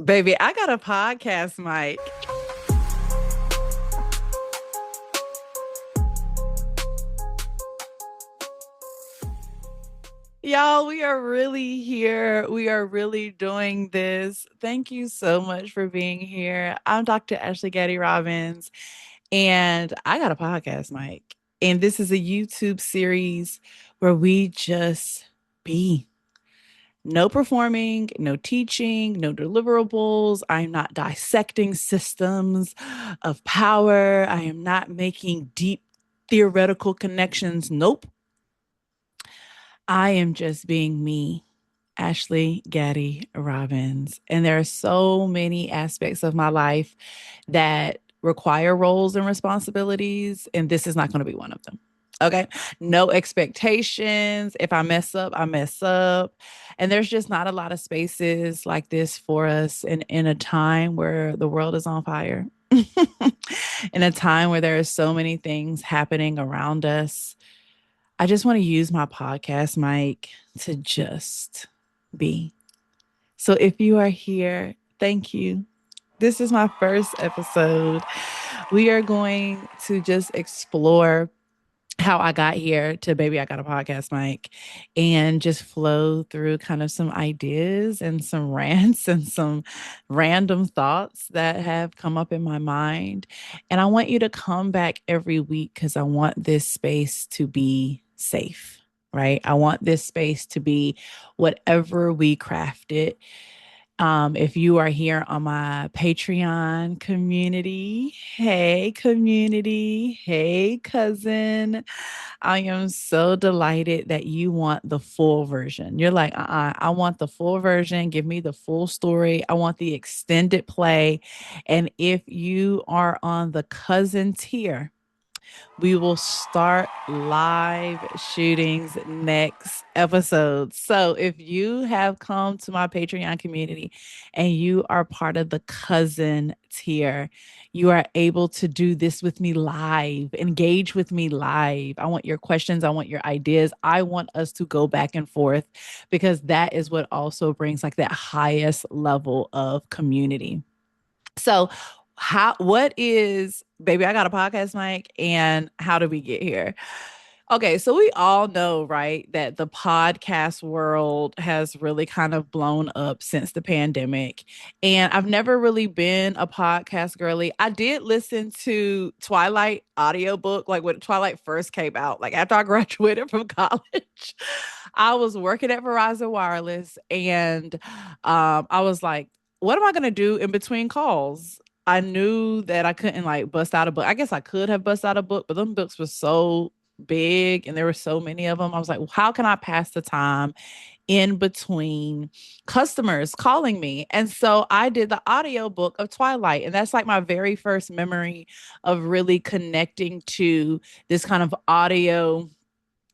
Baby, I got a podcast mic. Y'all, we are really here. We are really doing this. Thank you so much for being here. I'm Dr. Ashley Gaddy Robbins, and I got a podcast mic. And this is a YouTube series where we just be. No performing, no teaching, no deliverables. I'm not dissecting systems of power. I am not making deep theoretical connections. Nope. I am just being me, Ashley Gaddy Robbins. And there are so many aspects of my life that require roles and responsibilities, and this is not going to be one of them. Okay. No expectations. If I mess up, I mess up. And there's just not a lot of spaces like this for us in a time where the world is on fire. In a time where there are so many things happening around us, I just want to use my podcast mic to just be. So if you are here, thank you. This is my first episode. We are going to just explore how I got here to Baby I Got a Podcast Mic and just flow through kind of some ideas and some rants and some random thoughts that have come up in my mind. And I want you to come back every week because I want this space to be safe, right? I want this space to be whatever we craft it. If you are here on my Patreon community, hey, community, hey, cousin, I am so delighted that you want the full version. You're like, I want the full version. Give me the full story. I want the extended play. And if you are on the cousin tier, we will start live shootings next episode. So if you have come to my Patreon community and you are part of the cousin tier, you are able to do this with me live, engage with me live. I want your questions. I want your ideas. I want us to go back and forth because that is what also brings like that highest level of community. So, what is, baby, I got a podcast mic, and how did we get here? Okay, so we all know, right, that the podcast world has really kind of blown up since the pandemic. And I've never really been a podcast girly. I did listen to Twilight audiobook, like when Twilight first came out, like after I graduated from college. I was working at Verizon Wireless, and I was like, what am I going to do in between calls? I knew that I couldn't like bust out a book. I guess I could have bust out a book, but them books were so big and there were so many of them. I was like, well, how can I pass the time in between customers calling me? And so I did the audio book of Twilight. And that's like my very first memory of really connecting to this kind of audio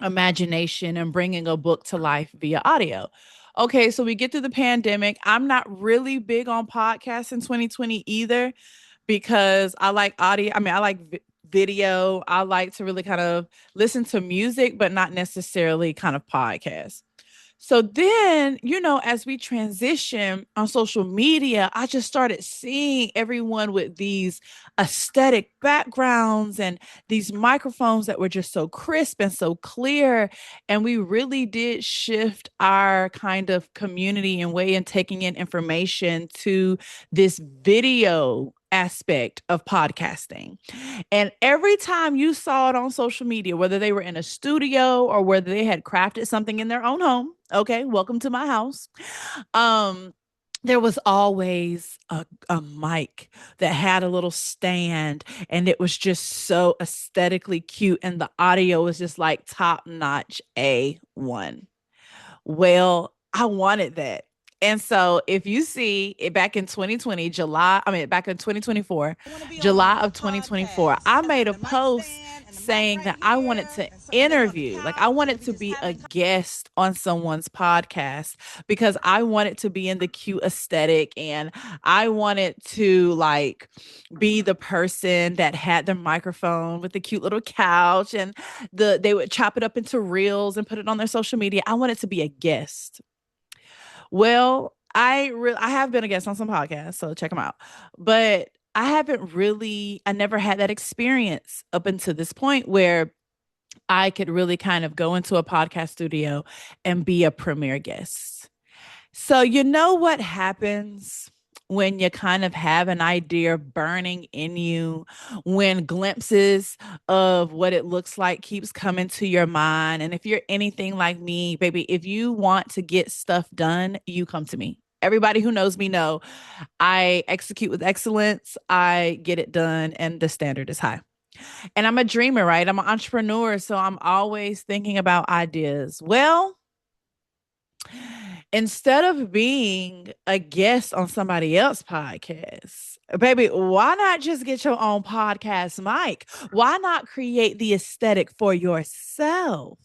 imagination and bringing a book to life via audio. Okay, so we get through the pandemic. I'm not really big on podcasts in 2020 either because I like audio. I mean, I like video. I like to really kind of listen to music, but not necessarily kind of podcasts. So then, as we transition on social media, I just started seeing everyone with these aesthetic backgrounds and these microphones that were just so crisp and so clear. And we really did shift our kind of community and way in taking in information to this video aspect of podcasting. And every time you saw it on social media, whether they were in a studio or whether they had crafted something in their own home, okay, welcome to my house. Um, there was always a mic that had a little stand and it was just so aesthetically cute. And the audio was just like top notch A1. Well, I wanted that. And so if you see it back in 2020, back in 2024, July of 2024, I made a post saying that I wanted to interview, like I wanted to be a guest on someone's podcast because I wanted to be in the cute aesthetic and I wanted to like be the person that had the microphone with the cute little couch and they would chop it up into reels and put it on their social media. I wanted to be a guest. Well, I have been a guest on some podcasts, so check them out. But I never had that experience up until this point where I could really kind of go into a podcast studio and be a premier guest. So, you know what happens when you kind of have an idea burning in you, when glimpses of what it looks like keeps coming to your mind. And if you're anything like me, baby, if you want to get stuff done, you come to me. Everybody who knows me know I execute with excellence, I get it done, and the standard is high. And I'm a dreamer, right? I'm an entrepreneur, so I'm always thinking about ideas. Well, instead of being a guest on somebody else's podcast, baby, why not just get your own podcast mic? Why not create the aesthetic for yourself?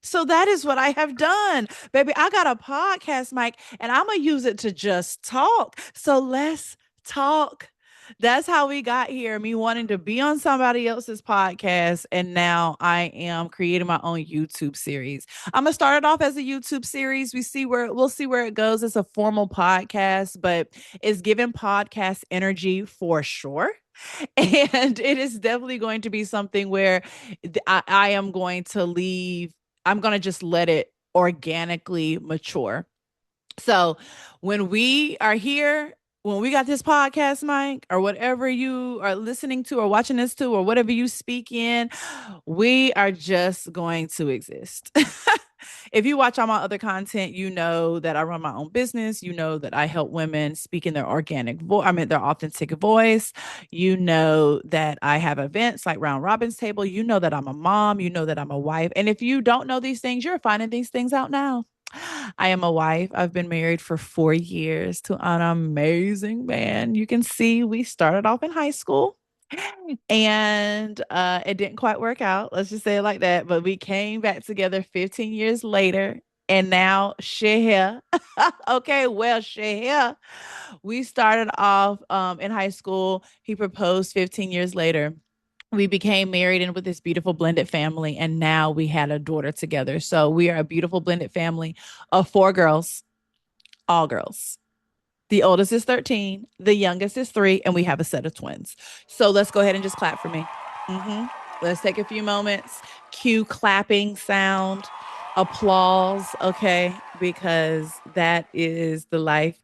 So that is what I have done. Baby, I got a podcast mic and I'm going to use it to just talk. So let's talk. That's how we got here. Me wanting to be on somebody else's podcast. And now I am creating my own YouTube series. I'm gonna start it off as a YouTube series. We'll see where it goes. It's a formal podcast, but it's giving podcast energy for sure. And it is definitely going to be something where I am going to leave, I'm going to just let it organically mature. So when we are here, when we got this podcast mic or whatever you are listening to or watching this to or whatever you speak in, we are just going to exist. If you watch all my other content, you know that I run my own business. You know that I help women speak in their their authentic voice. You know that I have events like Round Robin's Table. You know that I'm a mom. You know that I'm a wife. And if you don't know these things, you're finding these things out now. I am a wife. I've been married for 4 years to an amazing man. You can see we started off in high school and it didn't quite work out. Let's just say it like that. But we came back together 15 years later. And now she here. Okay, well, she here. We started off in high school. He proposed 15 years later. We became married and with this beautiful blended family. And now we had a daughter together. So we are a beautiful blended family of four girls, all girls. The oldest is 13, the youngest is 3, and we have a set of twins. So let's go ahead and just clap for me. hmm Let's take a few moments. Cue clapping sound, applause, okay? Because that is the life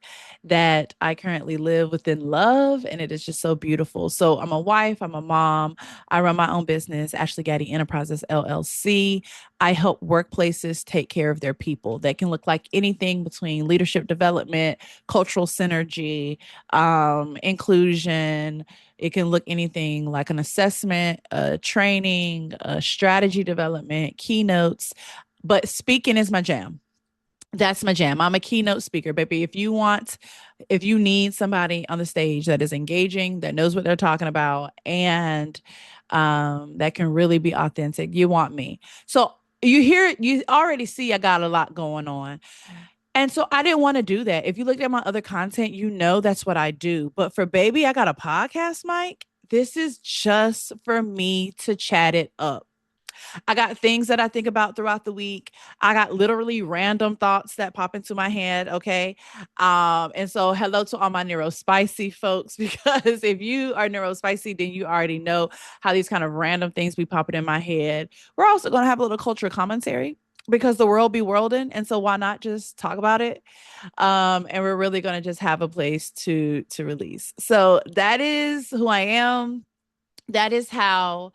that I currently live within love, and it is just so beautiful. So I'm a wife, I'm a mom, I run my own business, Ashley Gaddy Enterprises LLC. I help workplaces take care of their people. That can look like anything between leadership development, cultural synergy, inclusion. It can look anything like an assessment, training, strategy development, keynotes. But speaking is my jam. That's my jam. I'm a keynote speaker, baby. If you need somebody on the stage that is engaging, that knows what they're talking about, and that can really be authentic, you want me. So you already see I got a lot going on. And so I didn't want to do that. If you looked at my other content, you know that's what I do. But for baby, I got a podcast mic. This is just for me to chat it up. I got things that I think about throughout the week. I got literally random thoughts that pop into my head. Okay. And so hello to all my neurospicy folks, because if you are neurospicy, then you already know how these kind of random things be popping in my head. We're also going to have a little cultural commentary because the world be worlding. And so why not just talk about it? And we're really going to just have a place to release. So that is who I am. That is how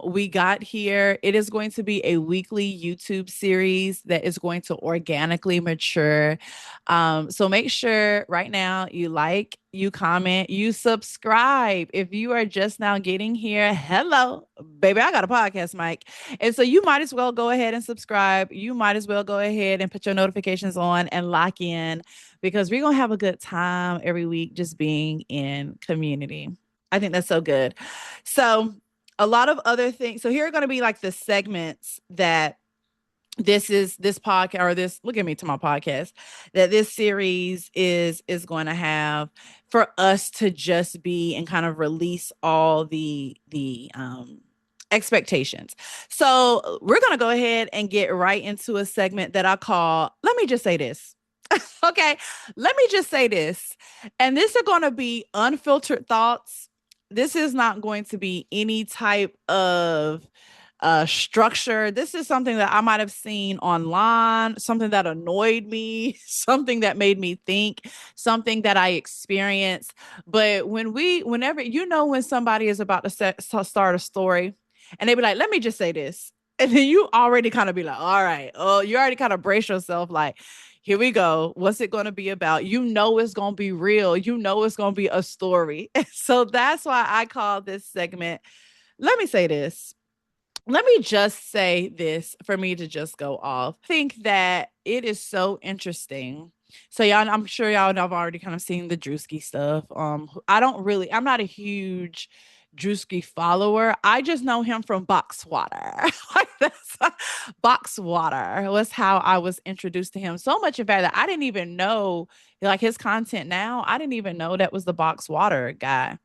we got here. It is going to be a weekly YouTube series that is going to organically mature. So make sure right now you like, you comment, you subscribe. If you are just now getting here, hello, baby, I got a podcast mic. And so you might as well go ahead and subscribe. You might as well go ahead and put your notifications on and lock in, because we're going to have a good time every week just being in community. I think that's so good. So, a lot of other things. So, here are going to be like the segments that this podcast, or this, look at me to my podcast, that this series is going to have for us to just be and kind of release all the expectations. So, we're going to go ahead and get right into a segment that I call, let me just say this. Okay, let me just say this. And these are going to be unfiltered thoughts. This is not going to be any type of structure. This is something that I might have seen online, something that annoyed me, something that made me think, something that I experienced. But whenever, when somebody is about to start a story and they be like, let me just say this. And then you already kind of be like, all right, oh, you already kind of brace yourself like, here we go. What's it going to be about? You know, it's going to be real. You know, it's going to be a story. So that's why I call this segment. Let me say this. Let me just say this for me to just go off. I think that it is so interesting. So y'all, I'm sure y'all have already kind of seen the Druski stuff. I'm not a huge Druski follower. I just know him from Box Water. Like that's Box Water was how I was introduced to him. So much in fact that I didn't even know like his content now. I didn't even know that was the Box Water guy.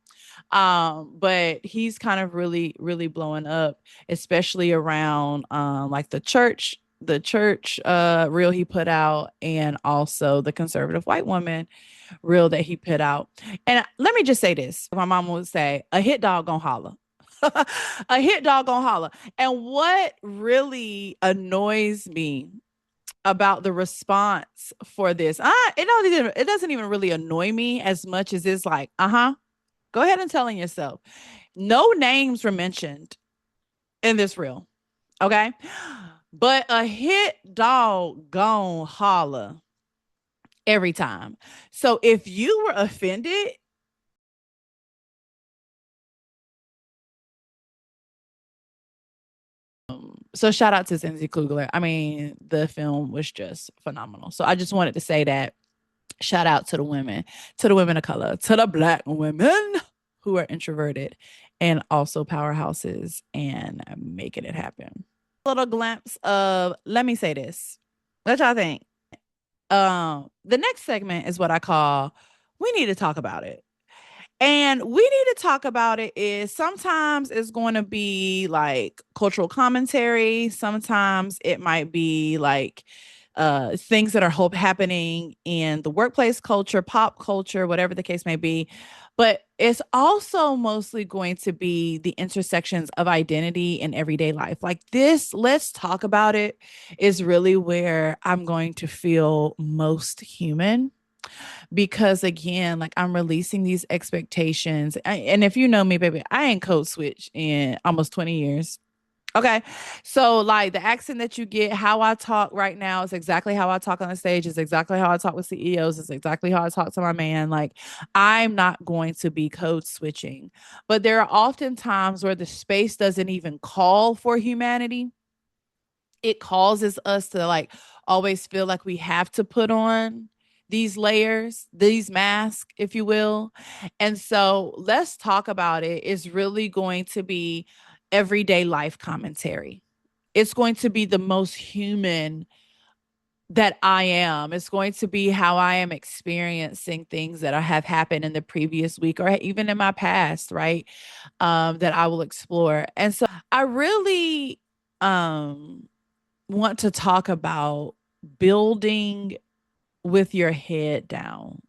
But he's kind of really blowing up, especially around like the church reel he put out, and also the conservative white woman reel that he put out. And let me just say this, my mom would say, a hit dog gonna holler. A hit dog gonna holler. And what really annoys me about the response for this, it doesn't even really annoy me as much as it's like, uh-huh, go ahead and telling yourself. No names were mentioned in this reel. Okay. But a hit dog gon' holler every time. So if you were offended, so shout out to Zinzi Kugler. I mean, the film was just phenomenal. So I just wanted to say that shout out to the women of color, to the black women who are introverted and also powerhouses and making it happen. Little glimpse of, let me say this. What y'all think? The next segment is what I call, we need to talk about it. And we need to talk about it is sometimes it's going to be like cultural commentary. Sometimes it might be like things that are happening in the workplace culture, pop culture, whatever the case may be. But it's also mostly going to be the intersections of identity in everyday life. Like this, let's talk about it, is really where I'm going to feel most human, because again, like I'm releasing these expectations. And if you know me, baby, I ain't code switch in almost 20 years. Okay. So like the accent that you get, how I talk right now is exactly how I talk on the stage, is exactly how I talk with CEOs, is exactly how I talk to my man. Like I'm not going to be code switching. But there are often times where the space doesn't even call for humanity. It causes us to like always feel like we have to put on these layers, these masks, if you will. And so let's talk about it. Is really going to be everyday life commentary. It's going to be the most human that I am. It's going to be how I am experiencing things that have happened in the previous week or even in my past, right? That I will explore. And so I really want to talk about building with your head down.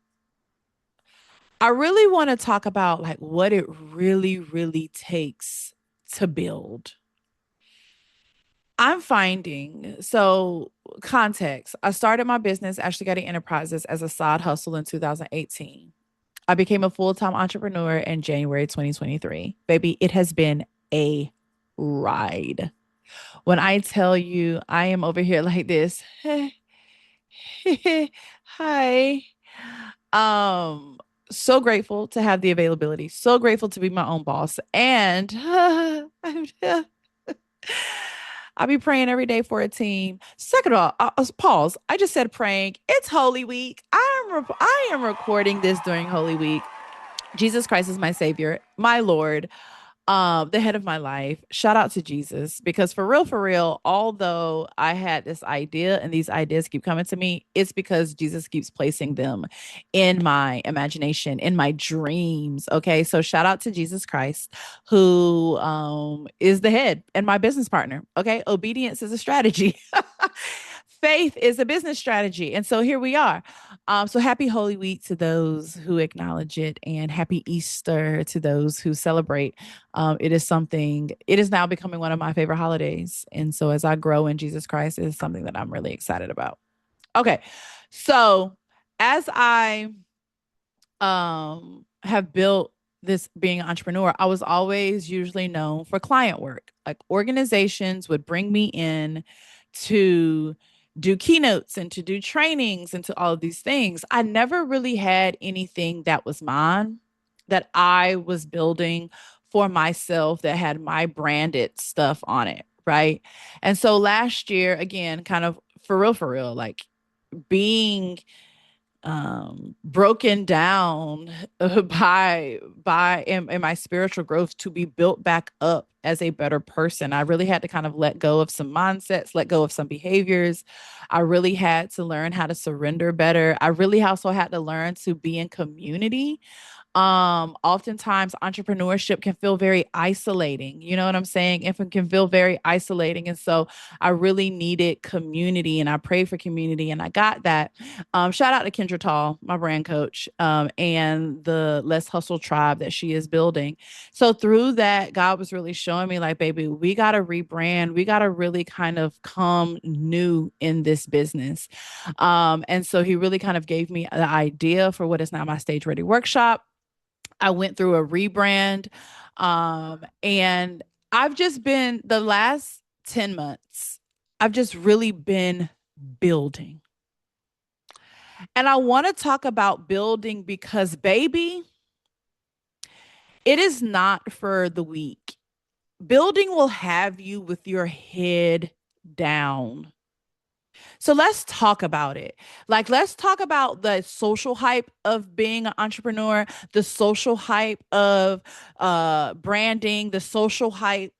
I really want to talk about like what it really takes to build. I'm finding, so context, I started my business, Ashley Getty Enterprises, as a side hustle in 2018. I became a full-time entrepreneur in January 2023. Baby, it has been a ride. When I tell you I am over here like this, hi. Um, so grateful to have the availability. So grateful to be my own boss. And I'll be praying every day for a team. Second of all, pause. I just said praying. It's Holy Week. I am recording this during Holy Week. Jesus Christ is my Savior, my Lord, the head of my life. Shout out to Jesus, because for real, although I had this idea and these ideas keep coming to me, it's because Jesus keeps placing them in my imagination, in my dreams. Okay, so shout out to Jesus Christ, who is the head and my business partner. Okay, obedience is a strategy. faith is a business strategy. And so here we are. So happy Holy Week to those who acknowledge it, and happy Easter to those who celebrate. It is now becoming one of my favorite holidays. And so as I grow in Jesus Christ, it is something that I'm really excited about. Okay. So as I have built this being an entrepreneur, I was always usually known for client work. Like organizations would bring me in to do keynotes and to do trainings and to all of these things. I never really had anything that was mine, that I was building for myself, that had my branded stuff on it. Right. And so last year, again, kind of for real, like being broken down in my spiritual growth to be built back up as a better person. I really had to kind of let go of some mindsets, let go of some behaviors. I really had to learn how to surrender better. I really also had to learn to be in community. Oftentimes entrepreneurship can feel very isolating, you know what I'm saying? If it can feel very isolating. And so I really needed community, and I prayed for community, and I got that. Shout out to Kendra Tall, my brand coach, and the Let's Hustle tribe that she is building. So through that, God was really showing me like, baby, we got to rebrand. We got to really kind of come new in this business. And so he really kind of gave me the idea for what is now my Stage Ready workshop. I went through a rebrand. And I've just been the last 10 months, I've just really been building. And I want to talk about building because, baby, it is not for the weak. Building will have you with your head down. So let's talk about it. Like, let's talk about the social hype of being an entrepreneur, the social hype of branding, the social hype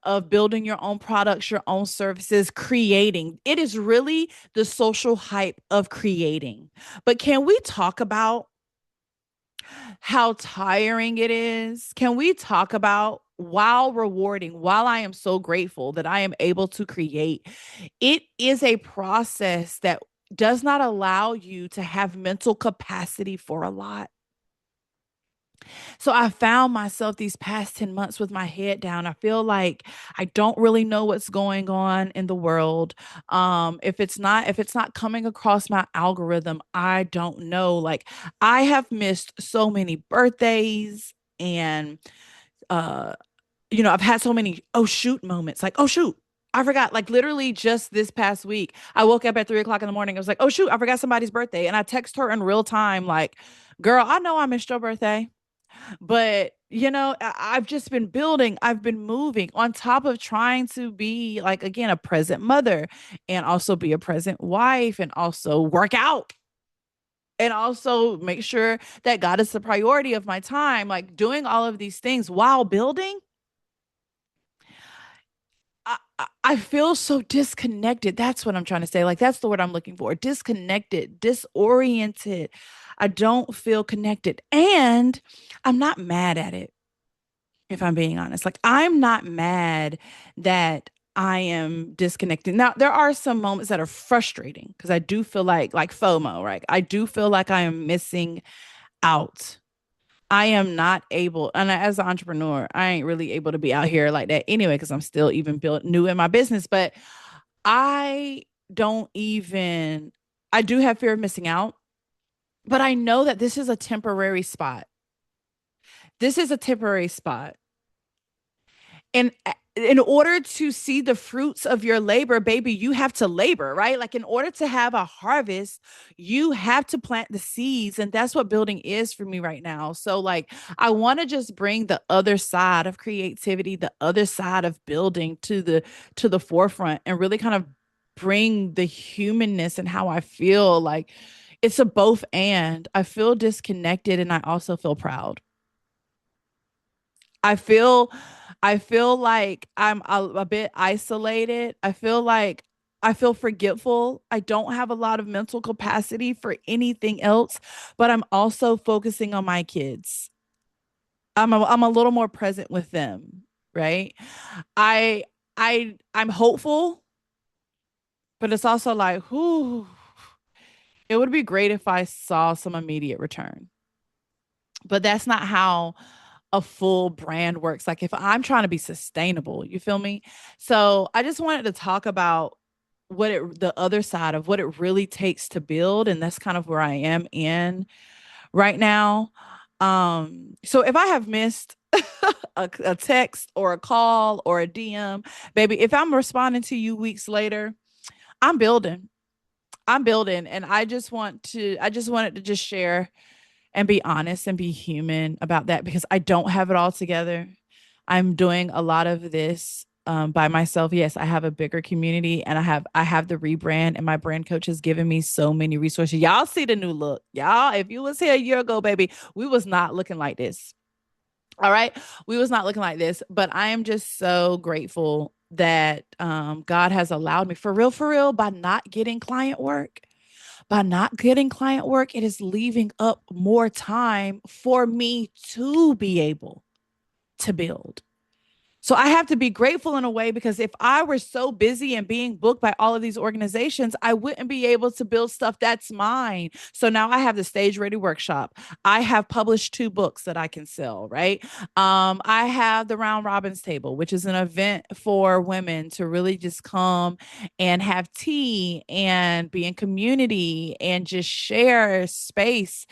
of building your own products, your own services, creating. It is really the social hype of creating. But can we talk about how tiring it is? Can we talk about, while rewarding, while I am so grateful that I am able to create, it is a process that does not allow you to have mental capacity for a lot. So I found myself these past 10 months with my head down. I feel like I don't really know what's going on in the world. If it's not coming across my algorithm, I don't know. Like, I have missed so many birthdays, and uh I've had so many oh shoot moments. Like, oh shoot, I forgot. Like, literally just this past week, I woke up at 3 o'clock in the morning. I was like, oh shoot, I forgot somebody's birthday. And I text her in real time, like, girl, I know I missed your birthday. But, I've just been building, I've been moving on top of trying to be, like, again, a present mother, and also be a present wife, and also work out, and also make sure that God is the priority of my time, like doing all of these things while building. I feel so disconnected. That's what I'm trying to say. Like, that's the word I'm looking for. Disconnected, disoriented. I don't feel connected. And I'm not mad at it, if I'm being honest. Like, I'm not mad that I am disconnected. Now, there are some moments that are frustrating because I do feel like FOMO, right? I do feel like I am missing out. I am not able, and as an entrepreneur, I ain't really able to be out here like that anyway, because I'm still even built new in my business. But I don't even, I do have fear of missing out, but I know that this is a temporary spot. This is a temporary spot. And in order to see the fruits of your labor, baby, you have to labor, right? Like, in order to have a harvest, you have to plant the seeds. And that's what building is for me right now. So, like, I want to just bring the other side of creativity, the other side of building to the forefront, and really kind of bring the humanness and how I feel. Like, it's a both and. I feel disconnected, and I also feel proud. I feel I feel like I'm a bit isolated. I feel forgetful. I don't have a lot of mental capacity for anything else, but I'm also focusing on my kids. I'm a little more present with them, right? I I'm hopeful. But it's also like, whoo, it would be great if I saw some immediate return. But that's not how a full brand works. Like if I'm trying to be sustainable, you feel me? So I just wanted to talk about the other side of what it really takes to build. And that's kind of where I am in right now. So if I have missed a text or a call or a DM, baby, if I'm responding to you weeks later, I'm building. I'm building. And I just wanted to just share and be honest and be human about that because I don't have it all together. I'm doing a lot of this by myself. Yes, I have a bigger community and I have the rebrand and my brand coach has given me so many resources. Y'all see the new look. Y'all, if you was here a year ago, baby, we was not looking like this. All right. We was not looking like this, but I am just so grateful that God has allowed me for real, by not getting client work it is leaving up more time for me to be able to build. So I have to be grateful in a way because if I were so busy and being booked by all of these organizations, I wouldn't be able to build stuff that's mine. So now I have the Stage Ready Workshop. I have published 2 books that I can sell, right? I have the Round Robins Table, which is an event for women to really just come and have tea and be in community and just share space,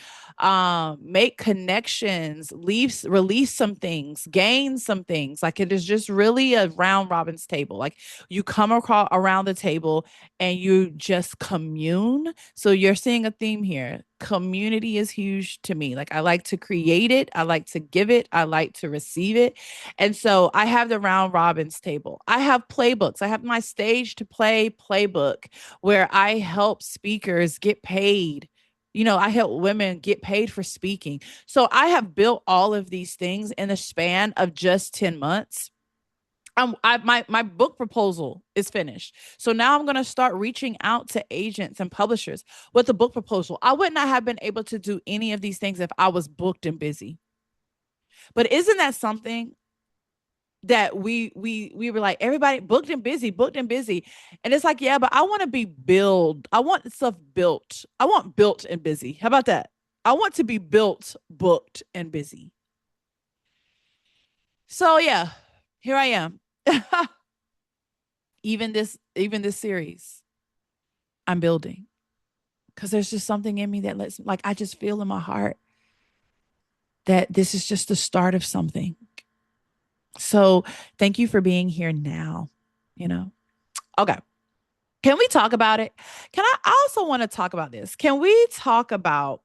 make connections, release some things, gain some things. Like it is just really a round robin's table. Like you come across around the table and you just commune. So you're seeing a theme here. Community is huge to me. Like I like to create it, I like to give it, I like to receive it. And so I have the round robins table. I have playbooks. I have my stage to play playbook where I help speakers get paid. I help women get paid for speaking. So I have built all of these things in the span of just 10 months. My book proposal is finished. So now I'm going to start reaching out to agents and publishers with the book proposal. I would not have been able to do any of these things if I was booked and busy. But isn't that something that we were like everybody booked and busy, and it's like yeah, but I want to be build. I want stuff built. I want built and busy. How about that? I want to be built, booked, and busy. So yeah, here I am. Even this series, I'm building because there's just something in me that lets like I just feel in my heart that this is just the start of something. So thank you for being here now. You know. Okay. Can we talk about it? I also want to talk about this. Can we talk about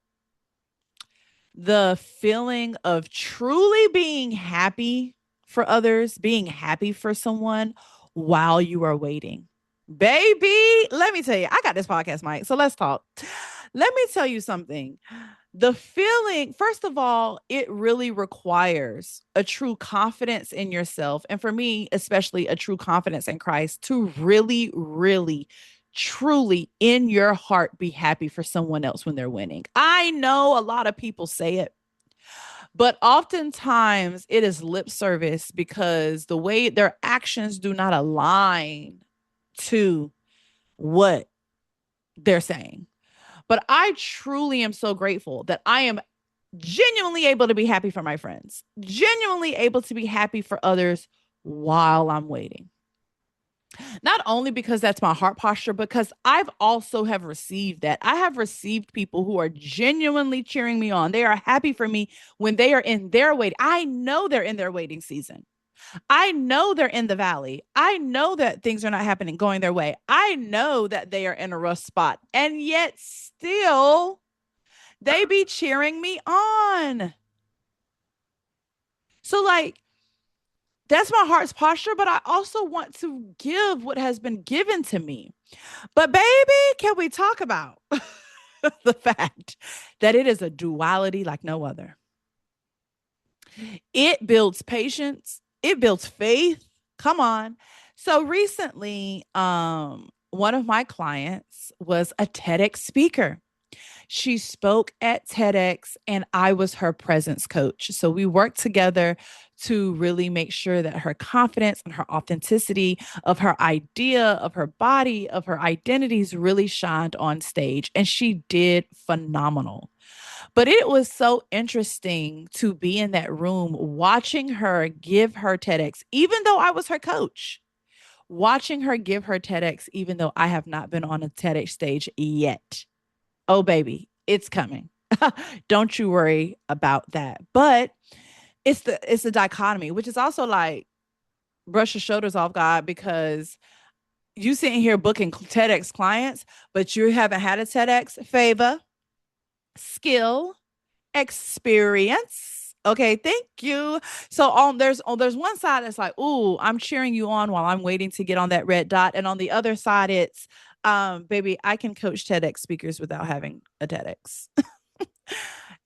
the feeling of truly being happy for others, being happy for someone while you are waiting? Baby, let me tell you, I got this podcast, Mike. So let's talk. Let me tell you something. The feeling, first of all, it really requires a true confidence in yourself. And for me, especially a true confidence in Christ to really, really, truly in your heart be happy for someone else when they're winning. I know a lot of people say it, but oftentimes it is lip service because the way their actions do not align to what they're saying. But I truly am so grateful that I am genuinely able to be happy for my friends, genuinely able to be happy for others while I'm waiting. Not only because that's my heart posture, because I've also have received that. I have received people who are genuinely cheering me on. They are happy for me when they are in their wait. I know they're in their waiting season. I know they're in the valley. I know that things are not happening going their way. I know that they are in a rough spot. And yet still they be cheering me on. So like that's my heart's posture, but I also want to give what has been given to me. But baby, can we talk about the fact that it is a duality like no other? It builds patience, it builds faith. Come on. So recently, one of my clients was a TEDx speaker. She spoke at TEDx and I was her presence coach. So we worked together to really make sure that her confidence and her authenticity of her idea, of her body, of her identities really shined on stage. And she did phenomenal. But it was so interesting to be in that room watching her give her TEDx, even though I was her coach, watching her give her TEDx, even though I have not been on a TEDx stage yet. Oh, baby, it's coming. Don't you worry about that. But it's the dichotomy, which is also like brush your shoulders off, God, because you sitting here booking TEDx clients, but you haven't had a TEDx favor, skill, experience. Okay, thank you. So there's one side that's like, ooh, I'm cheering you on while I'm waiting to get on that red dot. And on the other side, it's baby, I can coach TEDx speakers without having a TEDx.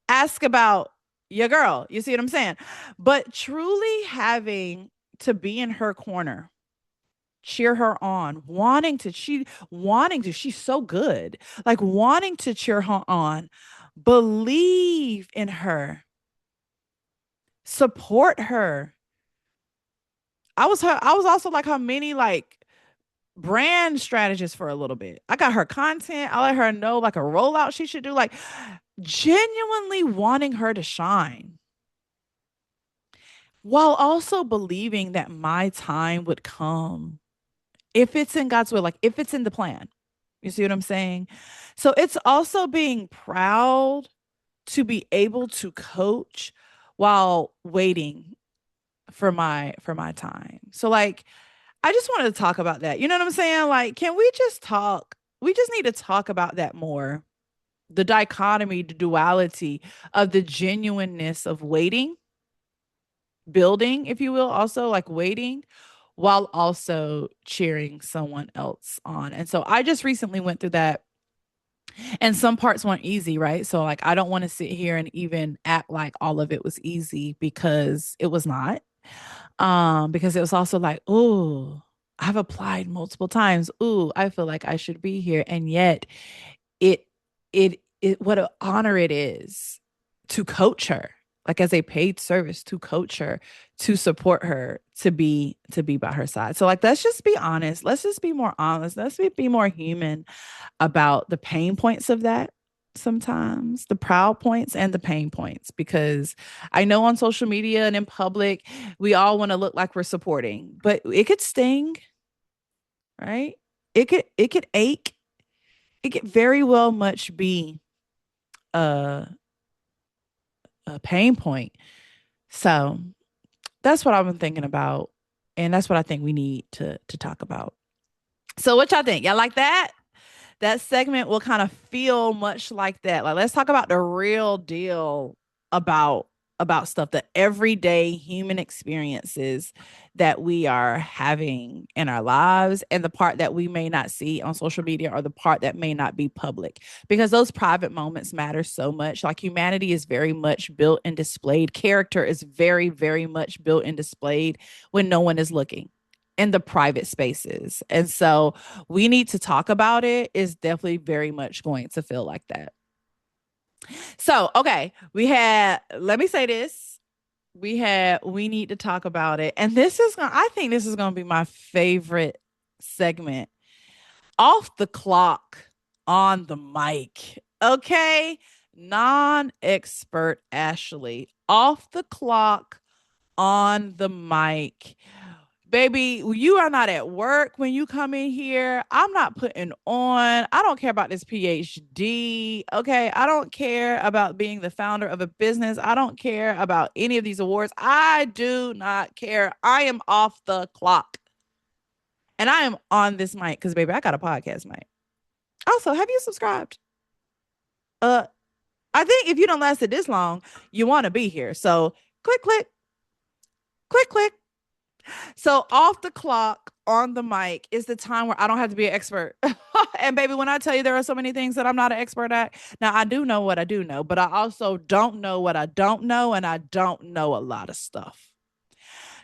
Ask about your girl. You see what I'm saying? But truly having to be in her corner, cheer her on, she's so good. Like wanting to cheer her on, believe in her, support her. I was also like her mini like brand strategist for a little bit. I got her content. I let her know like a rollout she should do, like genuinely wanting her to shine while also believing that my time would come if it's in God's will, like if it's in the plan. You see what I'm saying? So it's also being proud to be able to coach while waiting for my time. So like I just wanted to talk about that. You know what I'm saying? Like can we just talk? We just need to talk about that more. The dichotomy, the duality of the genuineness of waiting, building, if you will, also like waiting while also cheering someone else on. And so I just recently went through that and some parts weren't easy, right? So like I don't want to sit here and even act like all of it was easy because it was not. Because it was also like, oh, I've applied multiple times. Ooh, I feel like I should be here. And yet it it what an honor it is to coach her, like as a paid service, to coach her, to support her, to be by her side. So like let's just be honest. Let's just be more honest. Let's be more human about the pain points of that, sometimes the proud points and the pain points, because I know on social media and in public we all want to look like we're supporting, but it could sting, right? It could ache. It could very well much be a a pain point. So that's what I've been thinking about, and that's what I think we need to talk about. So what y'all think? Y'all like that? That segment will kind of feel much like that. Like let's talk about the real deal about stuff, the everyday human experiences that we are having in our lives, and the part that we may not see on social media, or the part that may not be public, because those private moments matter so much. Like humanity is very much built and displayed, character is very very much built and displayed when no one is looking, in the private spaces. And so we need to talk about it. Is definitely very much going to feel like that. So, okay, let me say this. We need to talk about it. And I think this is going to be my favorite segment. Off the clock, on the mic. Okay. Non-expert Ashley. Off the clock, on the mic. Baby, you are not at work when you come in here. I'm not putting on. I don't care about this PhD. Okay. I don't care about being the founder of a business. I don't care about any of these awards. I do not care. I am off the clock. And I am on this mic because, baby, I got a podcast mic. Also, have you subscribed? Uh, I think if you don't lasted this long, you want to be here. So click, click, click, click. So off the clock, on the mic is the time where I don't have to be an expert. And baby, when I tell you there are so many things that I'm not an expert at, now I do know what I do know, but I also don't know what I don't know, and I don't know a lot of stuff.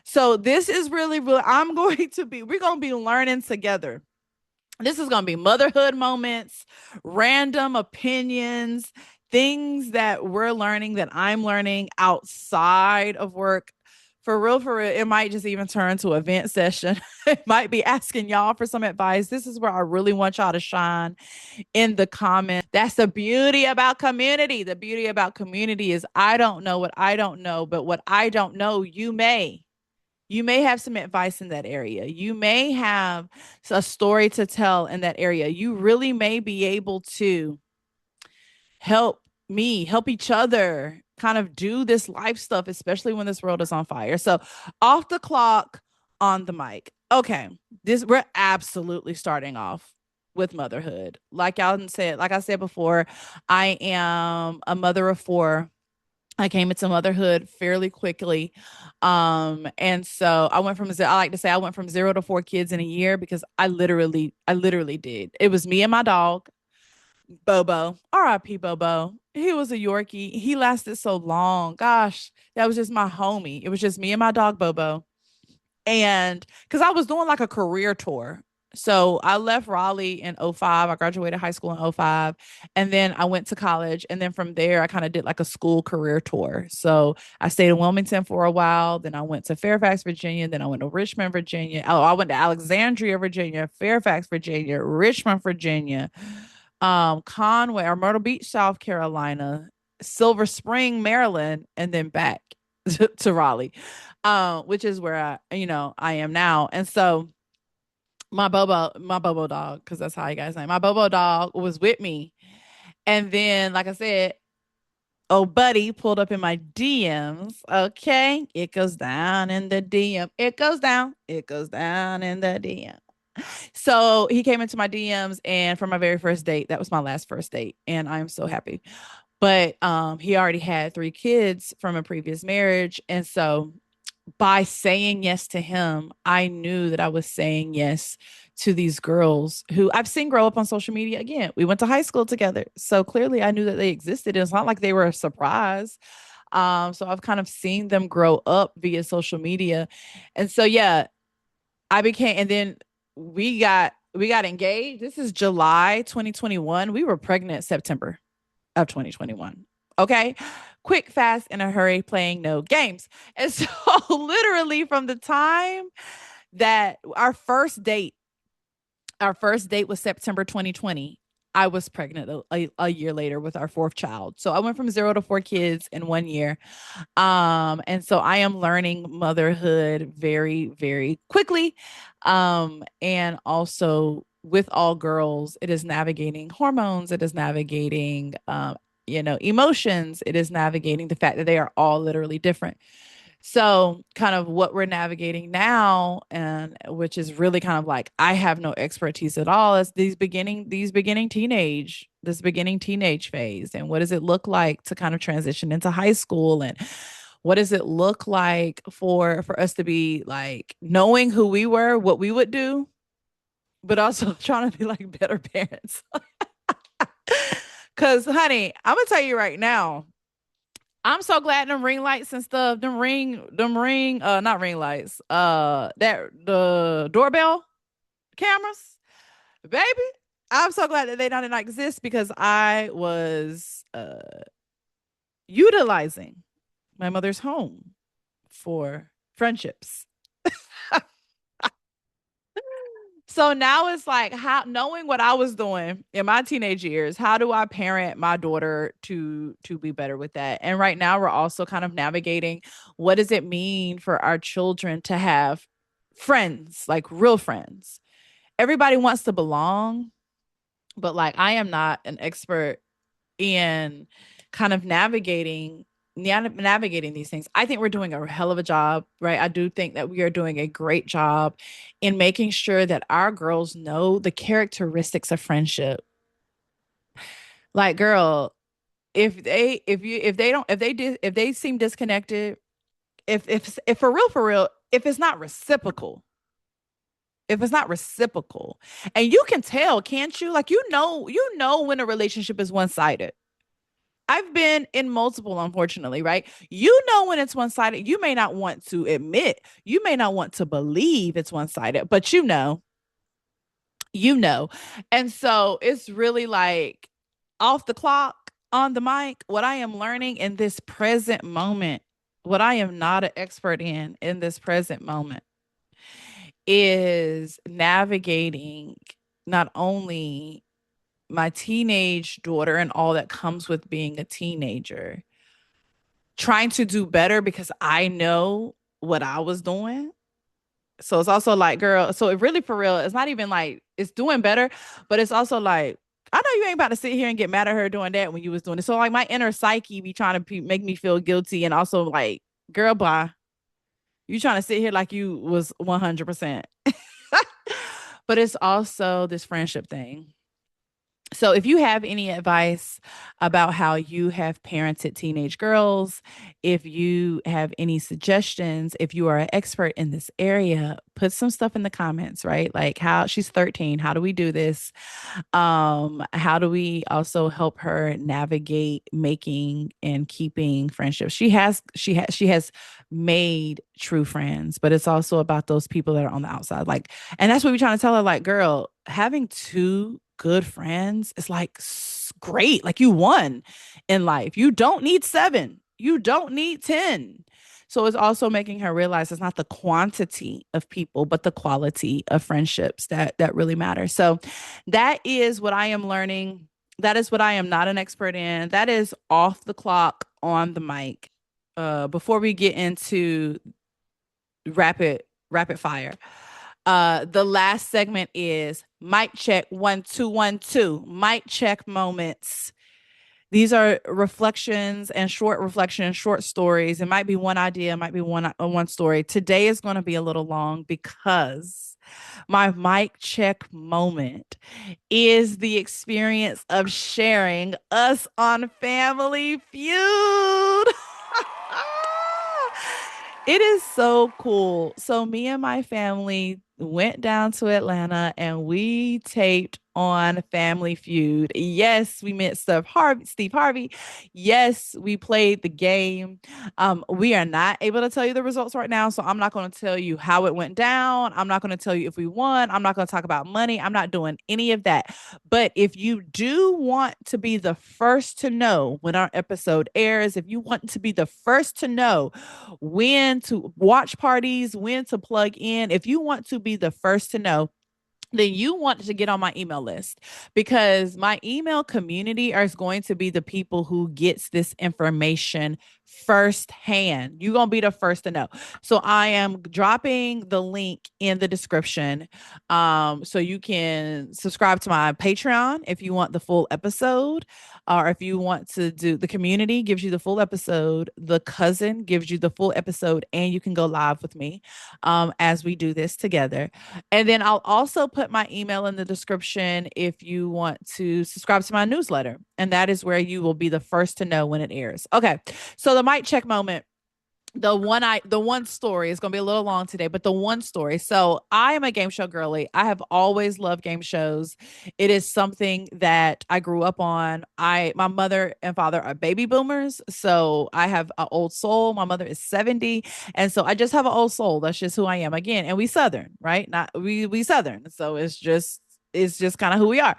So this is really, really, we're going to be learning together. This is going to be motherhood moments, random opinions, things that we're learning, that I'm learning outside of work. For real, it might just even turn to a vent session. It might be asking y'all for some advice. This is where I really want y'all to shine in the comments. That's the beauty about community. The beauty about community is I don't know what I don't know, but what I don't know, you may. You may have some advice in that area. You may have a story to tell in that area. You really may be able to help me, help each other kind of do this life stuff, especially when this world is on fire. So, off the clock, on the mic. Okay, this we're absolutely starting off with motherhood. Like I said before, I am a mother of four. I came into motherhood fairly quickly. And so I like to say I went from 0 to 4 kids in a year because I literally did. It was me and my dog, Bobo, RIP Bobo. He was a Yorkie. He lasted so long. Gosh, that was just my homie. It was just me and my dog, Bobo. And because I was doing like a career tour. So I left Raleigh in '05. I graduated high school in '05. And then I went to college. And then from there, I kind of did like a school career tour. So I stayed in Wilmington for a while. Then I went to Fairfax, Virginia. Then I went to Richmond, Virginia. Oh, I went to Alexandria, Virginia, Fairfax, Virginia, Richmond, Virginia, Conway or Myrtle Beach, South Carolina, Silver Spring, Maryland, and then back to Raleigh, which is where I am now. And so my Bobo dog, because that's how you guys name my Bobo dog was with me. And then, like I said, oh buddy pulled up in my DMs. Okay. It goes down in the DM. It goes down. It goes down in the DM. So he came into my DMs, and for my very first date, that was my last first date. And I'm so happy. But he already had 3 kids from a previous marriage. And so by saying yes to him, I knew that I was saying yes to these girls who I've seen grow up on social media. Again, we went to high school together. So clearly I knew that they existed. It's not like they were a surprise. So I've kind of seen them grow up via social media. And so yeah, and then we got engaged. This is July 2021. We were pregnant September of 2021. Okay. Quick, fast, in a hurry, playing no games. And so, literally, from the time that our first date was September 2020, I was pregnant a year later with our fourth child. So I went from 0 to 4 kids in 1 year. And so I am learning motherhood very, very quickly. And also with all girls, it is navigating hormones, it is navigating emotions, it is navigating the fact that they are all literally different. So, kind of what we're navigating now, and which is really kind of like I have no expertise at all, is this beginning teenage phase, and what does it look like to kind of transition into high school, and what does it look like for us to be like knowing who we were, what we would do, but also trying to be like better parents. Cause honey, I'm gonna tell you right now, I'm so glad them ring lights and stuff, not ring lights, that the doorbell cameras, baby. I'm so glad that they don't exist because I was utilizing my mother's home for friendships. So now it's like how knowing what I was doing in my teenage years, how do I parent my daughter to be better with that? And right now we're also kind of navigating what does it mean for our children to have friends, like real friends. Everybody wants to belong, but like I am not an expert in kind of navigating these things. I think we're doing a hell of a job, right? I do think that we are doing a great job in making sure that our girls know the characteristics of friendship. Like, girl, if they seem disconnected, if for real, if it's not reciprocal, and you can tell, can't you? Like, you know when a relationship is one sided. I've been in multiple, unfortunately, right? You know when it's one sided. You may not want to admit, you may not want to believe it's one sided, but you know. you know. And so it's really like off the clock, on the mic, what I am learning in this present moment, what I am not an expert in this present moment is navigating not only my teenage daughter and all that comes with being a teenager, trying to do better because I know what I was doing. So it's also like, girl, so it really for real, it's not even like it's doing better, but it's also like, I know you ain't about to sit here and get mad at her doing that when you was doing it. So like my inner psyche be trying to make me feel guilty and also like, girl, bye. You trying to sit here like you was 100%. But it's also this friendship thing. So, if you have any advice about how you have parented teenage girls, if you have any suggestions, if you are an expert in this area, put some stuff in the comments, right? Like how she's 13, how do we do this? How do we also help her navigate making and keeping friendships? She has made true friends, but it's also about those people that are on the outside. Like, and that's what we're trying to tell her, like, girl, having two good friends is like great. Like you won in life. You don't need seven. You don't need 10. So it's also making her realize it's not the quantity of people, but the quality of friendships that really matter. So that is what I am learning. That is what I am not an expert in. That is off the clock on the mic. Before we get into rapid fire. The last segment is mic check 1 2 1 2. Mic check moments. These are reflections and short reflections, short stories. It might be one idea, it might be one story. Today is going to be a little long because my mic check moment is the experience of sharing us on Family Feud. It is so cool. So me and my family went down to Atlanta and we taped on Family Feud. Yes, we met Steve Harvey. Yes, we played the game. We are not able to tell you the results right now, so I'm not going to tell you how it went down. I'm not going to tell you if we won. I'm not going to talk about money. I'm not doing any of that. But if you do want to be the first to know when our episode airs, if you want to be the first to know when to watch parties, when to plug in, if you want to be the first to know, then you want to get on my email list because my email community is going to be the people who gets this information firsthand. You're going to be the first to know. So I am dropping the link in the description. So you can subscribe to my Patreon if you want the full episode, or if you want to do the community gives you the full episode, the cousin gives you the full episode, and you can go live with me as we do this together. And then I'll also put my email in the description if you want to subscribe to my newsletter. And that is where you will be the first to know when it airs. Okay. So the mic check moment, the one story is going to be a little long today, but the one story. So I am a game show girly. I have always loved game shows. It is something that I grew up on. My mother and father are baby boomers, so I have an old soul. My mother is 70, and so I just have an old soul. That's just who I am again. And we Southern, right? Not we Southern. So it's just kind of who we are.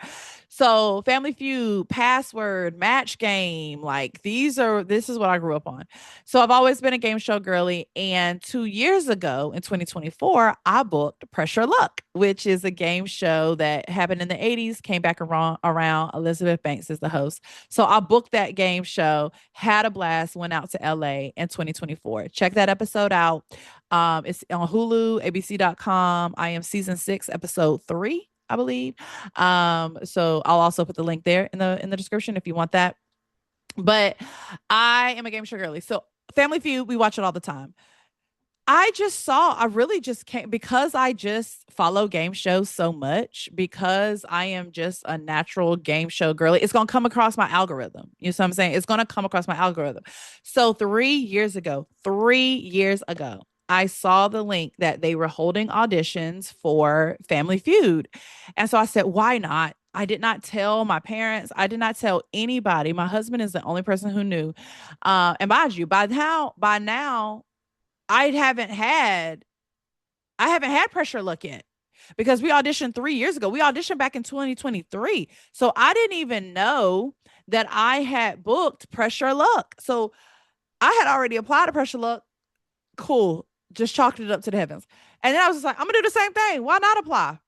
So Family Feud, Password, Match Game, like this is what I grew up on. So I've always been a game show girly. And 2 years ago in 2024, I booked Pressure Luck, which is a game show that happened in the 80s, came back around Elizabeth Banks is the host. So I booked that game show, had a blast, went out to LA in 2024. Check that episode out. It's on Hulu, ABC.com. I am season 6, episode 3. I believe. So I'll also put the link there in the description if you want that. But I am a game show girly. So Family Feud, we watch it all the time. I really just can't because I just follow game shows so much because I am just a natural game show girly. It's going to come across my algorithm. You know what I'm saying? It's going to come across my algorithm. So 3 years ago, I saw the link that they were holding auditions for Family Feud. And so I said, why not? I did not tell my parents. I did not tell anybody. My husband is the only person who knew. And mind you, by now, I haven't had I haven't had Pressure Luck yet because we auditioned 3 years ago. We auditioned back in 2023. So I didn't even know that I had booked Pressure Luck. So I had already applied to Pressure Luck. Cool. Just chalked it up to the heavens. And then I was just like, I'm going to do the same thing. Why not apply?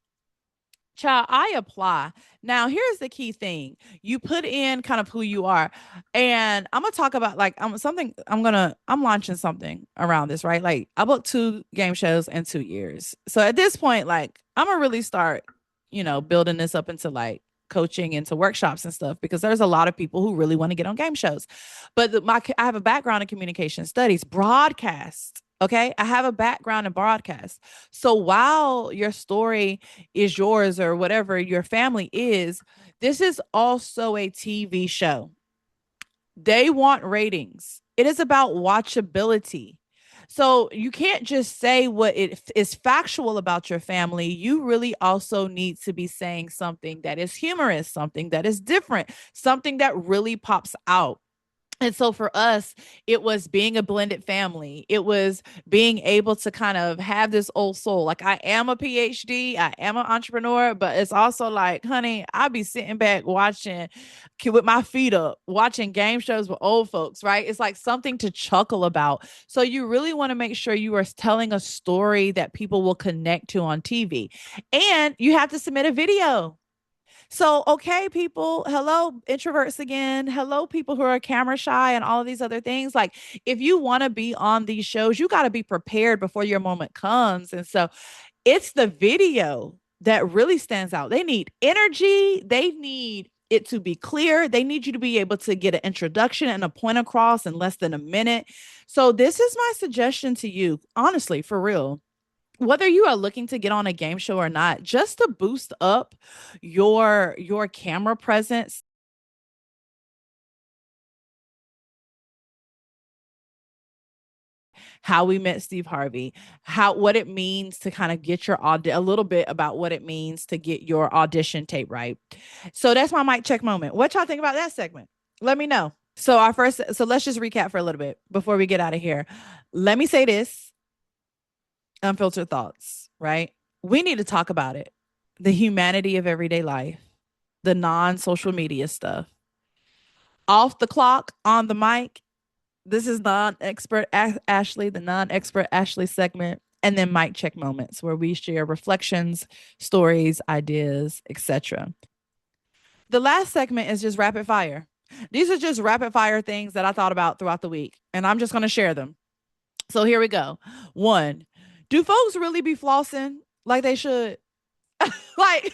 Child, I apply. Now, here's the key thing. You put in kind of who you are. And I'm gonna talk about like I'm launching something around this, right? Like I booked 2 game shows in 2 years. So at this point, like I'm gonna really start, building this up into like coaching into workshops and stuff because there's a lot of people who really want to get on game shows. But I have a background in communication studies, broadcast. Okay. I have a background in broadcast. So while your story is yours or whatever your family is, this is also a TV show. They want ratings. It is about watchability. So you can't just say what it is factual about your family. You really also need to be saying something that is humorous, something that is different, something that really pops out. And so for us, it was being a blended family. It was being able to kind of have this old soul. Like I am a PhD, I am an entrepreneur, but it's also like, honey, I'll be sitting back watching with my feet up, watching game shows with old folks, right? It's like something to chuckle about. So you really want to make sure you are telling a story that people will connect to on TV. And you have to submit a video. So, okay, people, hello, introverts again. Hello, people who are camera shy and all of these other things. Like, if you want to be on these shows, you got to be prepared before your moment comes. And so, it's the video that really stands out. They need energy, they need it to be clear. They need you to be able to get an introduction and a point across in less than a minute. So, this is my suggestion to you, honestly, for real, whether you are looking to get on a game show or not, just to boost up your camera presence. How we met Steve Harvey, how what it means to kind of get your a little bit about what it means to get your audition tape right. So that's my mic check moment. What y'all think about that segment? Let me know. So let's just recap for a little bit before we get out of here. Let me say this, unfiltered thoughts, right? We need to talk about it. The humanity of everyday life, the non-social media stuff. Off the clock, on the mic. This is non-expert Ashley, the non-expert Ashley segment, and then mic check moments where we share reflections, stories, ideas, etc. The last segment is just rapid fire. These are just rapid fire things that I thought about throughout the week, and I'm just going to share them. So here we go. One, do folks really be flossing like they should? Like,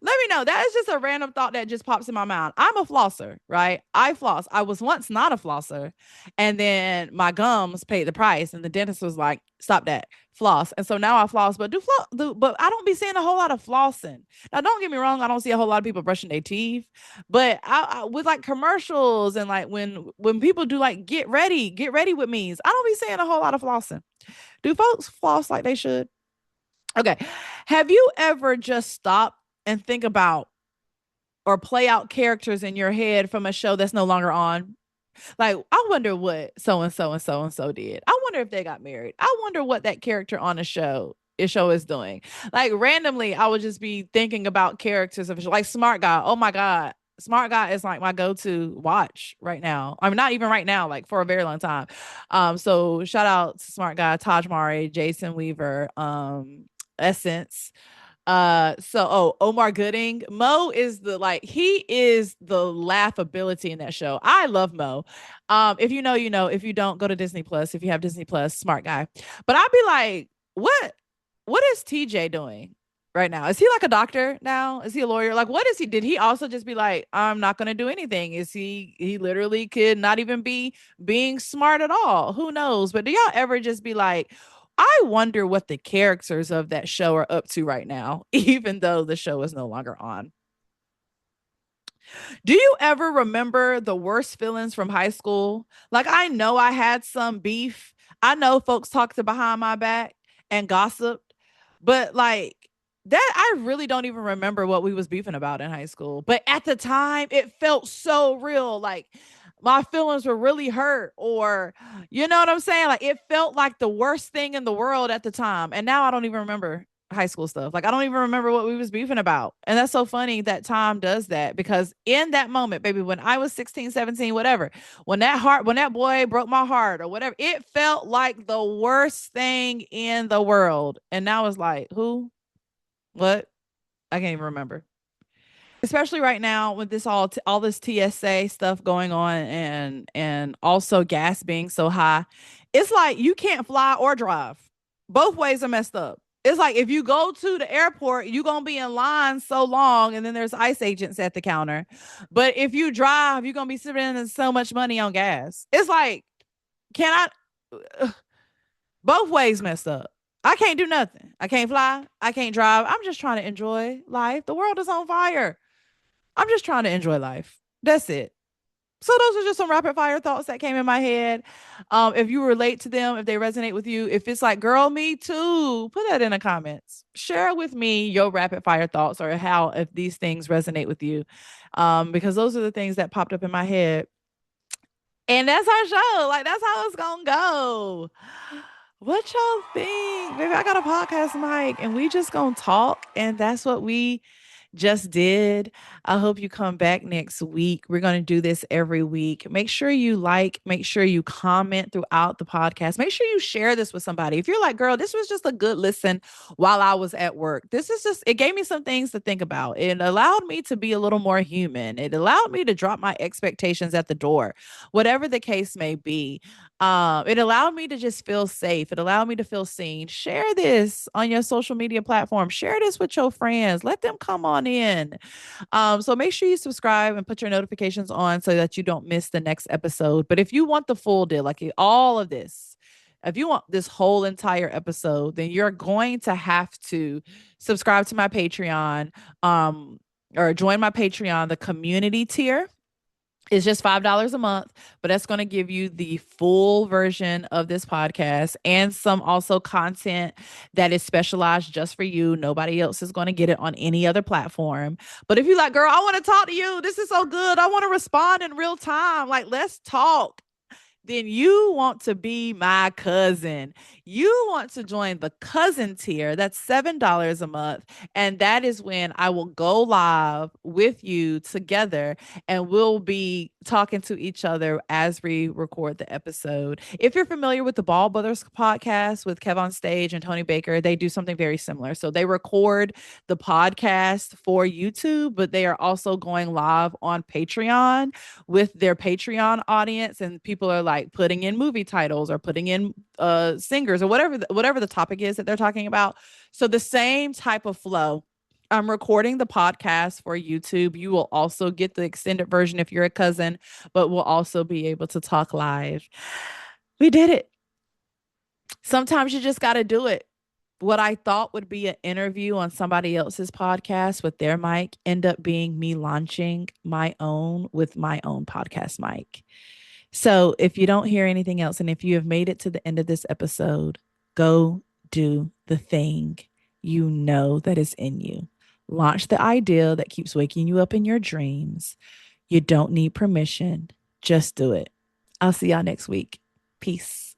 let me know. That is just a random thought that just pops in my mind. I'm a flosser, right? I floss. I was once not a flosser. And then my gums paid the price. And the dentist was like, stop that, floss. And so now I floss, but but I don't be seeing a whole lot of flossing. Now, don't get me wrong. I don't see a whole lot of people brushing their teeth, but with like commercials and like when people do like get ready with me, I don't be seeing a whole lot of flossing. Do folks floss like they should? Okay. Have you ever just stopped and think about or play out characters in your head from a show that's no longer on? Like, I wonder what so and so and so and so did. I wonder if they got married. I wonder what that character on the show is doing. Like randomly, I would just be thinking about characters of like Smart Guy. Oh my God. Smart Guy is like my go-to watch right now. I mean, not even right now, like for a very long time. So shout out to Smart Guy, Taj Mari, Jason Weaver, Essence. Omar Gooding. Mo is he is the laughability in that show. I love Mo. If you know, you know. If you don't, go to Disney Plus. If you have Disney Plus, Smart Guy. But I'd be like, what is TJ doing right now? Is he like a doctor now? Is he a lawyer? Like, what is he? Did he also just be like, I'm not gonna do anything? Is he literally could not even be being smart at all? Who knows? But do y'all ever just be like, I wonder what the characters of that show are up to right now, even though the show is no longer on? Do you ever remember the worst feelings from high school? Like, I know I had some beef. I know folks talked to behind my back and gossiped, but like that, I really don't even remember what we was beefing about in high school. But at the time, it felt so real. Like my feelings were really hurt, or you know what I'm saying? Like it felt like the worst thing in the world at the time. And now I don't even remember. high school stuff. Like I don't even remember what we was beefing about. And that's so funny that time does that because in that moment, baby, when I was 16, 17, whatever, when that boy broke my heart or whatever, it felt like the worst thing in the world. And now it's like, who? What? I can't even remember. Especially right now with this all this TSA stuff going on and also gas being so high. It's like you can't fly or drive. Both ways are messed up. It's like if you go to the airport, you're gonna be in line so long, and then there's ICE agents at the counter. But if you drive, you're gonna be spending so much money on gas. It's like, can I both ways messed up. I can't do nothing. I can't fly. I can't drive. I'm just trying to enjoy life. The world is on fire. I'm just trying to enjoy life. That's it. So those are just some rapid fire thoughts that came in my head. If you relate to them, if they resonate with you, if it's like, girl, me too, put that in the comments. Share with me your rapid fire thoughts or how if these things resonate with you. Because those are the things that popped up in my head. And that's our show. Like that's how it's gonna go. What y'all think? Baby, I got a podcast mic and we just gonna talk, and that's what we just did. I hope you come back next week. We're going to do this every week. Make sure you like, make sure you comment throughout the podcast. Make sure you share this with somebody. If you're like, girl, this was just a good listen while I was at work. This is just, it gave me some things to think about. It allowed me to be a little more human. It allowed me to drop my expectations at the door, whatever the case may be. It allowed me to just feel safe. It allowed me to feel seen. Share this on your social media platform. Share this with your friends. Let them come on in. So make sure you subscribe and put your notifications on so that you don't miss the next episode. But if you want the full deal, like all of this, if you want this whole entire episode, then you're going to have to subscribe to my Patreon, or join my Patreon, the community tier. It's just $5 a month, but that's going to give you the full version of this podcast and some also content that is specialized just for you. Nobody else is going to get it on any other platform. But if you're like, girl, I want to talk to you. This is so good. I want to respond in real time. Like, let's talk. Then you want to be my cousin. You want to join the cousin tier. That's $7 a month. And that is when I will go live with you together and we'll be talking to each other as we record the episode. If you're familiar with the Ball Brothers podcast with Kev on Stage and Tony Baker, they do something very similar. So they record the podcast for YouTube, but they are also going live on Patreon with their Patreon audience, and people are like putting in movie titles or putting in singers or whatever the topic is that they're talking about. So the same type of flow. I'm recording the podcast for YouTube. You will also get the extended version if you're a cousin, but we'll also be able to talk live. We did it. Sometimes you just got to do it. What I thought would be an interview on somebody else's podcast with their mic end up being me launching my own with my own podcast mic. So if you don't hear anything else, and if you have made it to the end of this episode, go do the thing you know that is in you. Launch the idea that keeps waking you up in your dreams. You don't need permission. Just do it. I'll see y'all next week. Peace.